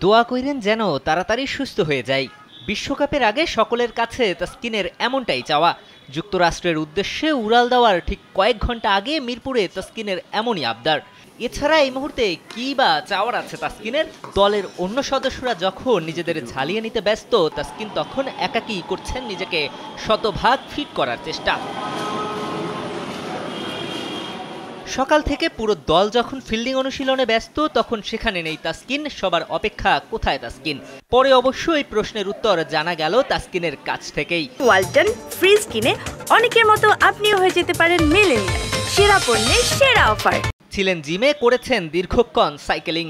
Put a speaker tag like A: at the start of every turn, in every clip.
A: দোয়া কইরেন যেন তাড়াতাড়ি সুস্থ হয়ে যায়। বিশ্বকাপের আগে সকলের কাছে তাসকিনের এমনটাই চাওয়া। যুক্তরাষ্ট্রের উদ্দেশ্যে উড়াল দেওয়ার ঠিক কয়েক ঘন্টা আগে মিরপুরে তাসকিনের এমনই আবদার। এছাড়া এই মুহূর্তে কী বা চাওয়ার আছে তাসকিনের? দলের অন্য সদস্যরা যখন নিজেদের ঝালিয়ে নিতে ব্যস্ত, তাসকিন তখন একাকী করছেন নিজেকে শতভাগ ফিট করার চেষ্টা। সকাল থেকে পুরো দল যখন ফিল্ডিং অনুশীলনে ব্যস্ত, তখন সেখানে নেই তাসকিন। সবার অপেক্ষা কোথায় তাসকিন? পরে অবশ্য এই প্রশ্নের উত্তর জানা গেল তাসকিনের কাছ থেকেই।
B: ওয়ালটন ফ্রিজ কিনে অনেকের মতো আপনিও হয়ে যেতে পারেন মিলেনিয়াল। সেরা পণ্যের সেরা অফার।
A: ছিলেন জিমে, করেছেন দীর্ঘক্ষণ সাইকেলিং।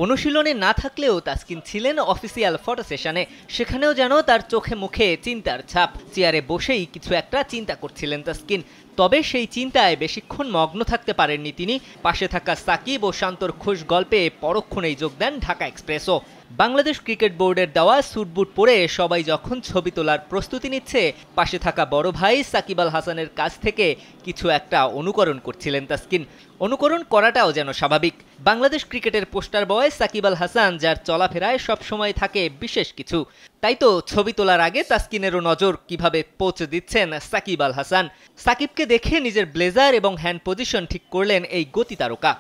A: অনুশীলনে না থাকলেও তাসকিন ছিলেন অফিসিয়াল ফটো সেশনে। সেখানেও যেন তার চোখে মুখে চিন্তার ছাপ। চেয়ারে বসেই কিছু একটা চিন্তা করছিলেন তাসকিন। তবে সেই চিন্তায় বেশিক্ষণ মগ্ন থাকতে পারেননি তিনি। পাশে থাকা সাকিব ও শান্তর খোশ গল্পে পরক্ষণেই যোগ দেন ঢাকা এক্সপ্রেসও। বাংলাদেশ ক্রিকেট বোর্ডের দেওয়া স্যুটবুট পরে সবাই যখন ছবি তোলার প্রস্তুতি নিচ্ছে, পাশে থাকা বড় ভাই সাকিব আল হাসানের কাছ থেকে কিছু একটা অনুকরণ করছিলেন তাসকিন। অনুকরণ করাটাও যেন স্বাভাবিক। বাংলাদেশ ক্রিকেটের পোস্টার বয় সাকিব আল হাসান, যার চলাফেরায় সবসময় থাকে বিশেষ কিছু। তাই তো ছবি তোলার আগে তাসকিনেরও নজর কিভাবে পোজ দিচ্ছেন সাকিব আল হাসান। সাকিবকে দেখে নিজের ব্লেজার এবং হ্যান্ড পজিশন ঠিক করলেন এই গতি তারকা।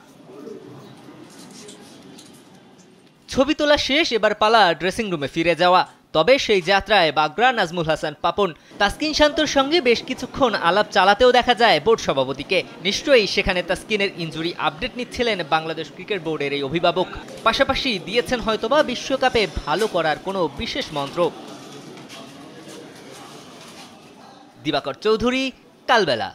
A: ছবি তোলা শেষ, এবার পালা ড্রেসিং রুমে ফিরে যাওয়া। তবে সেই যাত্রায় বাগরা নাজমুল হাসান পাপন। তাসকিন শান্তর সঙ্গে বেশ কিছুক্ষণ আলাপ চালাতেও দেখা যায় বোর্ড সভাপতিকে। নিশ্চয়ই সেখানে তাসকিনের ইনজুরি আপডেট নিচ্ছিলেন বাংলাদেশ ক্রিকেট বোর্ডের এই অভিভাবক। পাশাপাশি দিয়েছেন হয়তোবা বিশ্বকাপে ভালো করার কোনো বিশেষ মন্ত্র। দিবাকর চৌধুরী, কালবেলা।